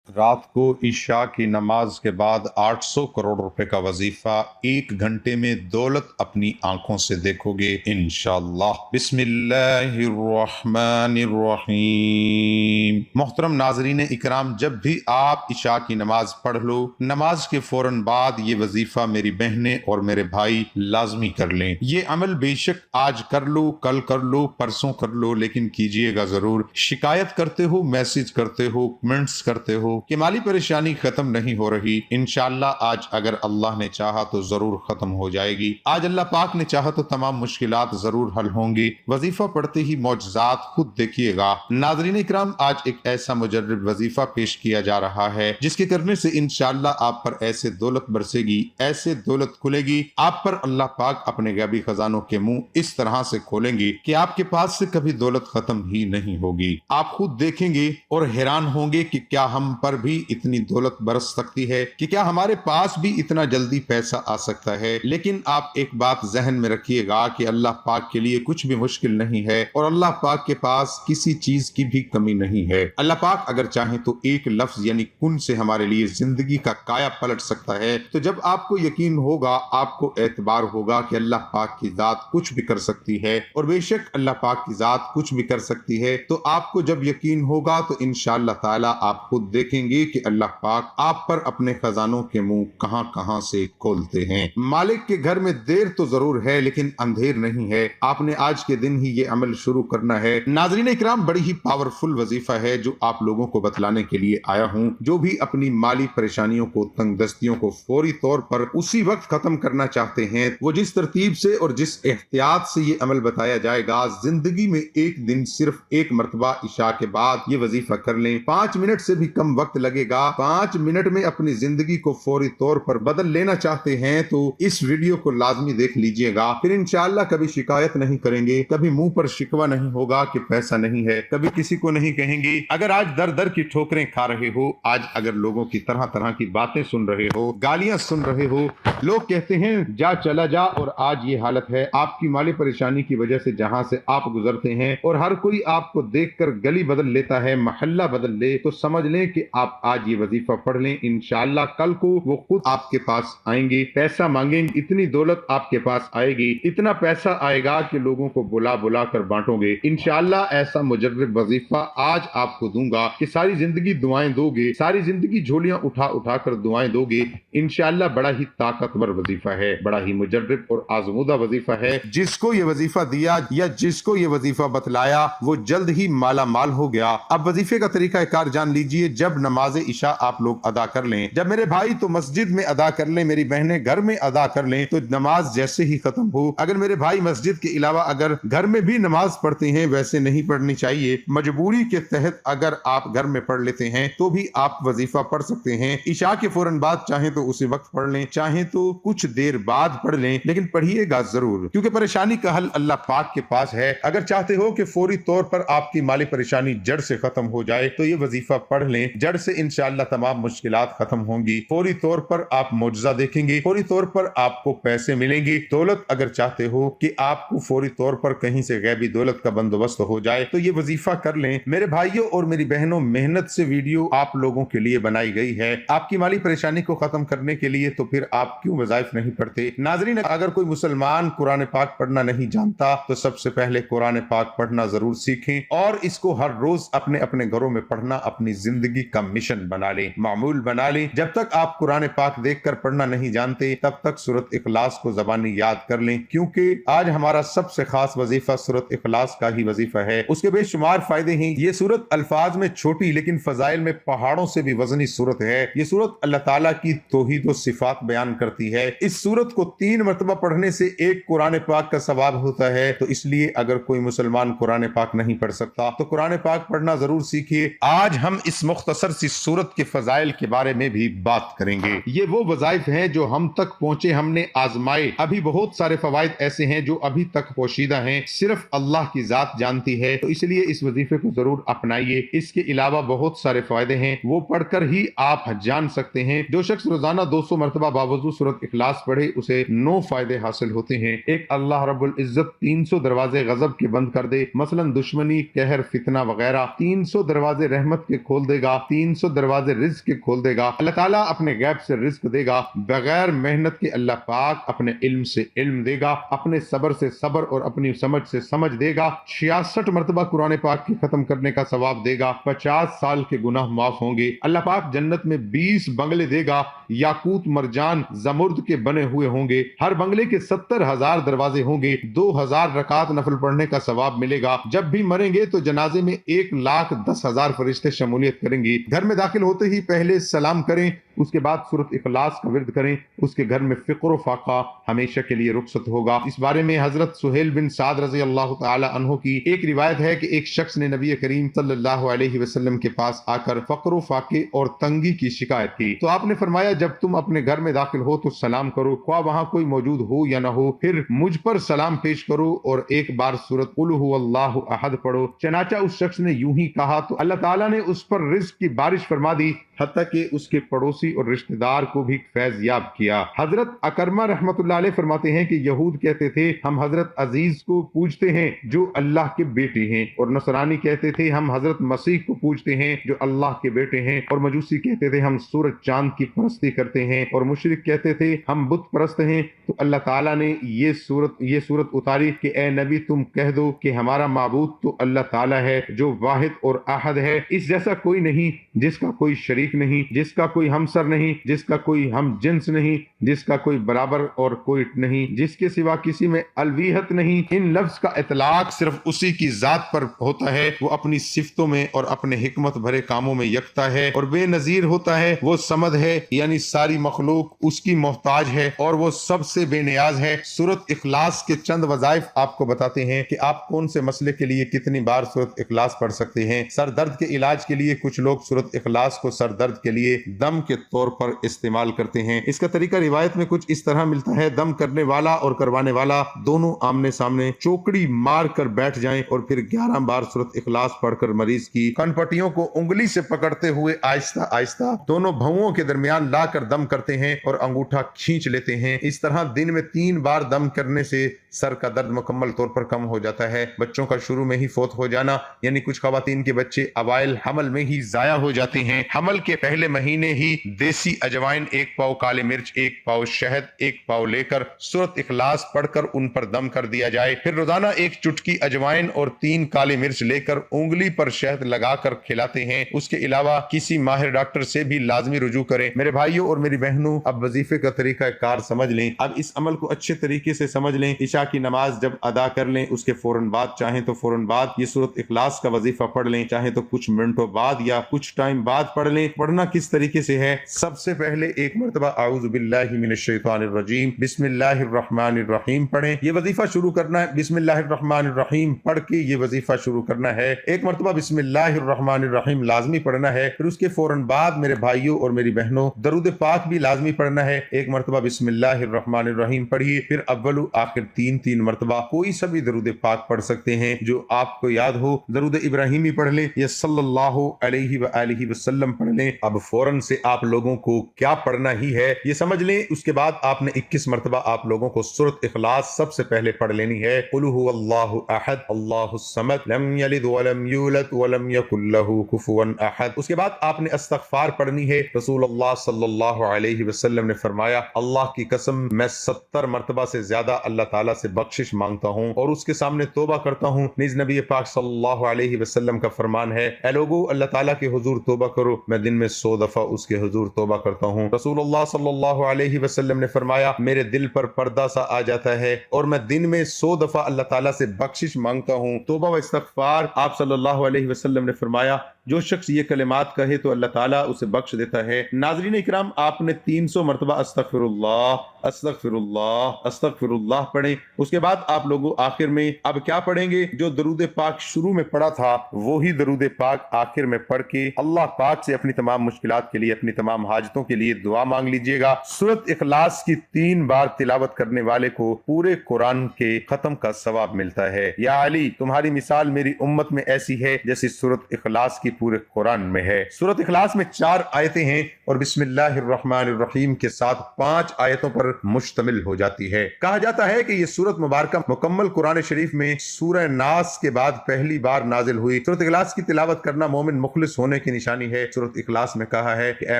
رات کو عشاء کی نماز کے بعد 800 کروڑ روپے کا وظیفہ 1 گھنٹے میں دولت اپنی آنکھوں سے دیکھو گے انشاءاللہ۔ بسم اللہ الرحمن الرحیم۔ محترم ناظرین اکرام، جب بھی آپ عشاء کی نماز پڑھ لو، نماز کے فوراً بعد یہ وظیفہ میری بہنیں اور میرے بھائی لازمی کر لیں۔ یہ عمل بے شک آج کر لو، کل کر لو، پرسوں کر لو، لیکن کیجئے گا ضرور۔ شکایت کرتے ہو، میسج کرتے ہو، کمنٹس کرتے ہو کہ مالی پریشانی ختم نہیں ہو رہی، انشاءاللہ آج اگر اللہ نے چاہا تو ضرور ختم ہو جائے گی۔ آج اللہ پاک نے چاہا تو تمام مشکلات ضرور حل ہوں گی۔ وظیفہ پڑھتے ہی معجزات خود دیکھیے گا۔ ناظرین اکرام، آج ایک ایسا مجرب وظیفہ پیش کیا جا رہا ہے جس کے کرنے سے انشاءاللہ آپ پر ایسے دولت برسے گی، ایسے دولت کھلے گی، آپ پر اللہ پاک اپنے غیبی خزانوں کے منہ اس طرح سے کھولیں گے کہ آپ کے پاس سے کبھی دولت ختم ہی نہیں ہوگی۔ آپ خود دیکھیں گے اور حیران ہوں گے کہ کیا ہم پر بھی اتنی دولت برس سکتی ہے، کہ کیا ہمارے پاس بھی اتنا جلدی پیسہ آ سکتا ہے۔ لیکن آپ ایک بات ذہن میں رکھیے گا کہ اللہ پاک کے لیے کچھ بھی مشکل نہیں ہے، اور اللہ پاک کے پاس کسی چیز کی بھی کمی نہیں ہے۔ اللہ پاک اگر چاہیں تو ایک لفظ یعنی کن سے ہمارے لیے زندگی کا کایا پلٹ سکتا ہے۔ تو جب آپ کو یقین ہوگا، آپ کو اعتبار ہوگا کہ اللہ پاک کی ذات کچھ بھی کر سکتی ہے، اور بے شک اللہ پاک کی ذات کچھ بھی کر سکتی ہے، تو آپ کو جب یقین ہوگا تو انشاءاللہ تعالی آپ خود دیکھیں گے کہ اللہ پاک آپ پر اپنے خزانوں کے منہ کہاں کہاں سے کھولتے ہیں۔ مالک کے گھر میں دیر تو ضرور ہے لیکن اندھیر نہیں ہے۔ آپ نے آج کے دن ہی یہ عمل شروع کرنا ہے۔ ناظرین اکرام، بڑی ہی پاورفل وظیفہ ہے جو آپ لوگوں کو بتلانے کے لیے آیا ہوں۔ جو بھی اپنی مالی پریشانیوں کو، تنگ دستیوں کو فوری طور پر اسی وقت ختم کرنا چاہتے ہیں، وہ جس ترتیب سے اور جس احتیاط سے یہ عمل بتایا جائے گا، زندگی میں ایک دن صرف ایک مرتبہ عشاء کے بعد یہ وظیفہ کر لیں۔ 5 منٹ سے بھی کم وقت لگے گا۔ 5 منٹ میں اپنی زندگی کو فوری طور پر بدل لینا چاہتے ہیں تو اس ویڈیو کو لازمی دیکھ لیجئے گا، پھر انشاءاللہ کبھی شکایت نہیں کریں گے، کبھی منہ پر شکوہ نہیں ہوگا کہ پیسہ نہیں ہے، کبھی کسی کو نہیں کہیں گے۔ اگر آج در در کی ٹھوکریں کھا رہے ہو، آج اگر لوگوں کی طرح طرح کی باتیں سن رہے ہو، گالیاں سن رہے ہو، لوگ کہتے ہیں جا چلا جا، اور آج یہ حالت ہے آپ کی مالی پریشانی کی وجہ سے جہاں سے آپ گزرتے ہیں، اور ہر کوئی آپ کو دیکھ کر گلی بدل لیتا ہے، محلہ بدل لے، تو سمجھ لیں کہ آپ آج یہ وظیفہ پڑھ لیں، انشاءاللہ کل کو وہ خود آپ کے پاس آئیں گے، پیسہ مانگیں گے، اتنی دولت آپ کے پاس آئے گی، اتنا پیسہ آئے گا کہ لوگوں کو بلا بلا کر بانٹو گے۔ انشاءاللہ ایسا مجرب وظیفہ آج آپ کو دوں گا کہ ساری زندگی دعائیں دو گے، ساری زندگی جھولیاں اٹھا اٹھا کر دعائیں دو گے۔ انشاءاللہ بڑا ہی طاقتور وظیفہ ہے، بڑا ہی مجرب اور آزمودہ وظیفہ ہے۔ جس کو یہ وظیفہ دیا یا جس کو یہ وظیفہ بتلایا وہ جلد ہی مالا مال ہو گیا۔ اب وظیفے کا طریقہ کار جان لیجئے۔ جب نماز عشاء آپ لوگ ادا کر لیں، جب میرے بھائی تو مسجد میں ادا کر لیں، میری بہنیں گھر میں ادا کر لیں، تو نماز جیسے ہی ختم ہو، اگر میرے بھائی مسجد کے علاوہ اگر گھر میں بھی نماز پڑھتے ہیں، ویسے نہیں پڑھنی چاہیے، مجبوری کے تحت اگر آپ گھر میں پڑھ لیتے ہیں تو بھی آپ وظیفہ پڑھ سکتے ہیں۔ عشاء کے فوراً بعد چاہیں تو اسی وقت پڑھ لیں، چاہیں تو کچھ دیر بعد پڑھ لیں، لیکن پڑھیے گا ضرور، کیونکہ پریشانی کا حل اللہ پاک کے پاس ہے۔ اگر چاہتے ہو کہ فوری طور پر آپ کی مالی پریشانی جڑ سے ختم ہو جائے تو یہ وظیفہ پڑھ لیں، جڑ سے انشاءاللہ تمام مشکلات ختم ہوں گی، فوری طور پر آپ معجزہ دیکھیں گے، فوری طور پر آپ کو پیسے ملیں گے۔ دولت اگر چاہتے ہو کہ آپ کو فوری طور پر کہیں سے غیبی دولت کا بندوبست ہو جائے تو یہ وظیفہ کر لیں۔ میرے بھائیوں اور میری بہنوں، محنت سے ویڈیو آپ لوگوں کے لیے بنائی گئی ہے، آپ کی مالی پریشانی کو ختم کرنے کے لیے، تو پھر آپ کیوں وظائف نہیں پڑھتے؟ ناظرین، اگر کوئی مسلمان قرآن پاک پڑھنا نہیں جانتا تو سب سے پہلے قرآن پاک پڑھنا ضرور سیکھیں، اور اس کو ہر روز اپنے اپنے گھروں میں پڑھنا اپنی زندگی کا مشن بنا لیں، معمول بنا لیں۔ جب تک آپ قرآن پاک دیکھ کر پڑھنا نہیں جانتے تب تک سورۃ اخلاص کو زبانی یاد کر لیں، کیونکہ آج ہمارا سب سے خاص وظیفہ سورۃ اخلاص کا ہی وظیفہ ہے۔ اس کے بے شمار فائدے ہیں۔ یہ سورت الفاظ میں چھوٹی لیکن فضائل میں پہاڑوں سے بھی وزنی سورت ہے۔ یہ سورت اللہ تعالیٰ کی توحید و صفات بیان کرتی ہے۔ اس سورت کو 3 مرتبہ پڑھنے سے ایک قرآن پاک کا ثواب ہوتا ہے، تو اس لیے اگر کوئی مسلمان قرآن پاک نہیں پڑھ سکتا تو قرآن پاک پڑھنا ضرور سیکھیے۔ آج ہم اس مختصر سی سورت کے فضائل کے بارے میں بھی بات کریں گے۔ یہ وہ وظائف ہیں جو ہم تک پہنچے، ہم نے آزمائے۔ ابھی بہت سارے فوائد ایسے ہیں جو ابھی تک پوشیدہ ہیں، صرف اللہ کی ذات جانتی ہے، تو اس لیے اس وظیفے کو ضرور اپنائیے۔ اس کے علاوہ بہت سارے فائدے ہیں، وہ پڑھ کر ہی آپ جان سکتے ہیں۔ جو شخص روزانہ 200 مرتبہ باوضو سورت اخلاص پڑھے اسے 9 فائدے حاصل ہوتے ہیں۔ ایک، اللہ رب العزت 300 دروازے غضب کے بند کر دے، مثلا دشمنی، قہر، فتنہ وغیرہ۔ 300 دروازے رحمت کے کھول دے گا۔ 300 दरवाजे रिज्क के खोल देगा। अल्लाह ताला अपने गैब से रिज्क देगा, बगैर मेहनत के अल्लाह पाक अपने इल्म से इल्म देगा, अपने सब्र से सब्र और अपनी समझ से समझ देगा। 66 मरतबा कुरान पाक के खत्म करने का सवाब देगा। 50 साल के गुनाह माफ होंगे। अल्लाह पाक जन्नत में 20 बंगले देगा, याकूत मरजान जमुर्द के बने हुए होंगे। हर बंगले के 70,000 दरवाजे होंगे। 2000 रकात नफल पढ़ने का सवाब मिलेगा। जब भी मरेंगे तो जनाजे में 1,10,000 फरिश्ते शमूलियत करेंगे। घर में दाखिल होते ही पहले सलाम करें, उसके बाद सूरत इखलास का विर्द करें। उसके घर में फिक्र व फाका हमेशा के लिए रुखसत होगा। इस बारे में हजरत सुहेल बिन साद रजी अल्लाह तआला अन्हु की एक रिवायत है कि एक शख्स ने नबी करीम सल्लल्लाहु अलैहि वसल्लम के पास आकर फक्र व फाके और तंगी की शिकायत की, तो आपने फरमाया, जब तुम अपने घर में दाखिल हो तो सलाम करो, ख्वाह वहां कोई मौजूद हो या न हो। फिर मुझ पर सलाम पेश करो और एक बार सूरत कुल हुवल्लाहु अहद पढ़ो। चनाचा उस शख्स ने यूं ही कहा तो अल्लाह ताला ने उस पर रिज्क की बारिश फरमा दी, हत्ता कि उसके पड़ोसी और रिश्तेदार को भी फैज याब किया। हजरत अकरमा रहमतुल्लाह अलैह फरमाते हैं कि यहूद कहते थे हम हजरत अजीज को पूजते हैं जो अल्लाह के बेटे हैं, और नसरानी कहते थे हम हजरत मसीह को पूजते हैं जो अल्लाह के बेटे हैं, और मजूसी कहते थे हम सूरज चांद की परस्ती करते हैं, और मुशरिक कहते थे हम बुत परस्त हैं। तो अल्लाह ताला ने ये सूरत उतारी कि ए नबी तुम कह दो कि हमारा माबूद तो अल्लाह ताला है जो वाहिद और अहद है, इस जैसा कोई नहीं, जिसका कोई शरीक नहीं, जिसका कोई हमसर नहीं, जिसका कोई हम जिन्स नहीं, जिसका कोई बराबर और कोई नहीं, जिसके सिवा किसी में अलवियत नहीं। इन लफ्ज का इतलाक सिर्फ उसी की जात पर होता है। वो अपनी सिफतों में और अपने हिकमत भरे कामों में यकता है और बेनजीर होता है। वो समद है, यानी सारी मखलूक उसकी मोहताज है और वो सबसे बेनियाज है। सूरत इखलास के चंद वज़ाइफ आपको बताते हैं कि आप कौन से मसले के लिए कितनी बार सूरत इखलास पढ़ सकते हैं। सर दर्द के इलाज के लिए कुछ लोग सूरत इखलास को सर दर्द के लिए दम के तौर पर इस्तेमाल करते हैं। इसका तरीका रिवायत में कुछ इस तरह मिलता है, दम करने वाला और करवाने वाला दोनों आमने सामने चौकड़ी मार कर बैठ जाएं और फिर 11 बार सूरत इखलास पढ़कर मरीज की कनपट्टियों को उंगली से पकड़ते हुए आहिस्ता आहिस्ता दोनों भौंओं के दरमियान लाकर दम करते हैं और अंगूठा खींच लेते हैं। इस तरह दिन में 3 बार दम करने से सर का दर्द मुकम्मल तौर पर कम हो जाता है। बच्चों का शुरू में ही फोत हो जाना, यानी कुछ खवातीन के बच्चे अवाइल हमल में ही जाया हो जाते हैं। हमल के पहले महीने ही देसी अजवाइन 1 पाव, काले मिर्च 1 पाव, शहद 1 पाव लेकर सूरत इखलास पढ़कर उन पर दम कर दिया जाए। फिर रोजाना 1 चुटकी अजवाइन और 3 काले मिर्च लेकर उंगली पर शहद लगाकर खिलाते हैं। उसके अलावा किसी माहिर डॉक्टर से भी लाजमी रुजू करें। मेरे भाइयों और मेरी बहनों, अब वजीफे का तरीका कार समझ लें। अब इस अमल को अच्छे तरीके से समझ लें। इशा की नमाज जब अदा कर लें उसके फौरन बाद, चाहे तो फौरन बाद ये सूरत इखलास का वजीफा पढ़ लें, चाहे तो कुछ मिनटों बाद या कुछ टाइम बाद पढ़ लें। पढ़ना किस तरीके से है? सबसे पहले 1 मरतबा आऊज़ु बिल्लाहि मिनश शैतानिर रजीम बिस्मिल्लाहिर रहमानिर रहीम पढ़ें। ये वजीफा शुरू करना है, बिस्मिल्लाहिर रहमानिर रहीम पढ़ के ये वजीफा शुरू करना है। 1 मरतबा बिस्मिल्लाहिर रहमानिर रहीम लाजमी पढ़ना है। फिर उसके फौरन बाद मेरे भाइयों और मेरी बहनों दरूद पाक भी लाजमी पढ़ना है। 1 मरतबा बिस्मिल्लाहिर रहमानिर रहीम पढ़िए, फिर अव्वल आखिर 3 मरतबा कोई सा भी दरूद पाक पढ़ सकते हैं जो आपको याद हो। दरूद इब्राहिमी पढ़ लें या सल्लल्लाहु अलैहि व आलिहि वसल्लम पढ़ लें। अब फौरन से आप लोगों को क्या पढ़ना ही है ये समझ लें। उसके बाद आपने 21 मरतबा आप लोगों को सूरत इखलास सबसे पहले पढ़ लेनी है। कुल हुवल्लाहु अहद अल्लाहुस समद लम यलिद व लम यूलद व लम यकुल लहू कुफुवन अहद। उसके बाद आपने इस्तगफार पढ़नी है। रसूलुल्लाह सल्लल्लाहु अलैहि वसल्लम ने फरमाया, अल्लाह की कसम मैं 70 मरतबा से ज्यादा अल्लाह ताला से बख्शिश मांगता हूँ और उसके सामने तौबा करता हूँ। निज नबी पाक सल्लल्लाहु अलैहि वसल्लम का फरमान है, ऐ लोगो अल्लाह ताला के हुजूर तौबा करो, मैं दिन में 100 दफा उसके हुजूर तौबा करता हूँ। रसूलुल्लाह सल्लल्लाहु अलैहि वसल्लम ने फरमाया, मेरे दिल पर पर्दा सा आ जाता है और मैं दिन में 100 दफा अल्लाह ताला से बख्शिश मांगता हूँ। तौबा व इस्तगफार। आप सल्लल्लाहु अलैहि वसल्लम ने फरमाया, जो शख्स ये कलिमात कहे तो अल्लाह ताला उसे बख्श देता है। नाज़रीन इकराम, आपने 300 मरतबा अस्तगफिरुल्लाह अस्तगफिरुल्लाह अस्तगफिरुल्लाह पढ़े। उसके बाद आप लोगों आखिर में अब क्या पढ़ेंगे? जो दरूद पाक शुरू में पढ़ा था वो ही दरूद पाक आखिर में पढ़ के अल्लाह पाक से अपनी तमाम मुश्किलात के लिए, अपनी तमाम हाजतों के लिए दुआ मांग लीजिएगा। सूरत इखलास की 3 बार तिलावत करने वाले को पूरे कुरान के खत्म का सवाब मिलता है। या अली, तुम्हारी मिसाल मेरी उम्मत में ऐसी है जैसी सूरत इखलास की पूरे कुरान में है। सूरत इखलास में 4 आयतें हैं और बिस्मिल्लाहिर्रहमानिर्रहीम के साथ 5 आयतों पर मुश्तमिल हो जाती है। कहा जाता है कि ये सूरत मुबारक मुकम्मल कुरान शरीफ में सूरह नास के बाद पहली बार नाजिल हुई। सूरत इखलास की तिलावत करना मोमिन मुखलिस होने की निशानी है। सूरत इखलास में कहा है कि ए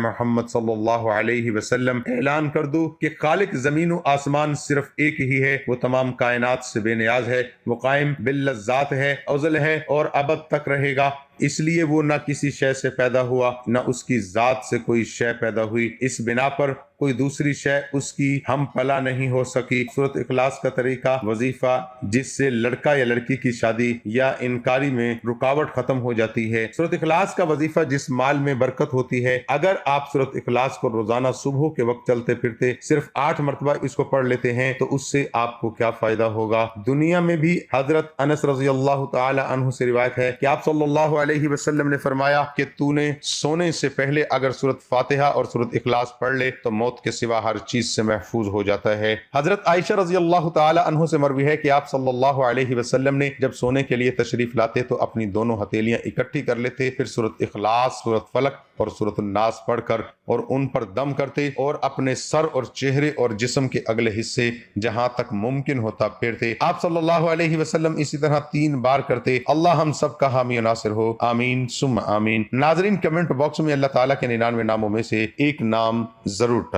मोहम्मद सल्लल्लाहु अलैहि वसल्लम ऐलान कर दो कि खालिक जमीन और आसमान सिर्फ एक ही है, वो तमाम कायनात से बेनियाज है, वो कायम बिल्लज़ात है, अज़ल है और अबद तक रहेगा। इसलिए वो न किसी शय से पैदा हुआ न उसकी जात से कोई शय पैदा हुई, इस बिना पर कोई दूसरी शय उसकी हम पला नहीं हो सकी। सूरत इखलास का तरीका वजीफा जिससे लड़का या लड़की की शादी या इनकारी में रुकावट खत्म हो जाती है। सूरत इखलास का वजीफा जिस माल में बरकत होती है, अगर आप सूरत इखलास को रोजाना सुबह के वक्त चलते फिरते सिर्फ 8 मरतबा इसको पढ़ लेते हैं तो उससे आपको क्या फायदा होगा। दुनिया में भी हजरत अनस रज़ी अल्लाह तआला अन्हु से रिवायत है कि आप सल्लल्लाहु अलैहि वसल्लम ने फरमाया कि तूने सोने से पहले अगर सूरत फातिहा और सूरत इखलास पढ़ ले तो मौत के सिवा हर चीज से महफूज हो जाता है। हजरत आयशा रज़ी अल्लाह तआला अन्हु से मरवी है कि आप सल्लल्लाहु अलैहि वसल्लम ने जब सोने के लिए तशरीफ लाते तो अपनी दोनों हथेलियां इकट्ठी कर लेते, फिर सूरत इखलास, सूरत फलक और सूरत नास पढ़कर और उन पर दम करते और अपने सर और चेहरे और जिस्म के अगले हिस्से जहां तक मुमकिन होता फेरते। आप सल्लल्लाहु अलैहि वसल्लम इसी तरह 3 बार करते। अल्लाह हम सब का हामी और नासिर हो, आमीन सुम्मा आमीन। नाजरीन, कमेंट बॉक्स में अल्लाह ताला के 99 नामों में से एक नाम जरूर टाइप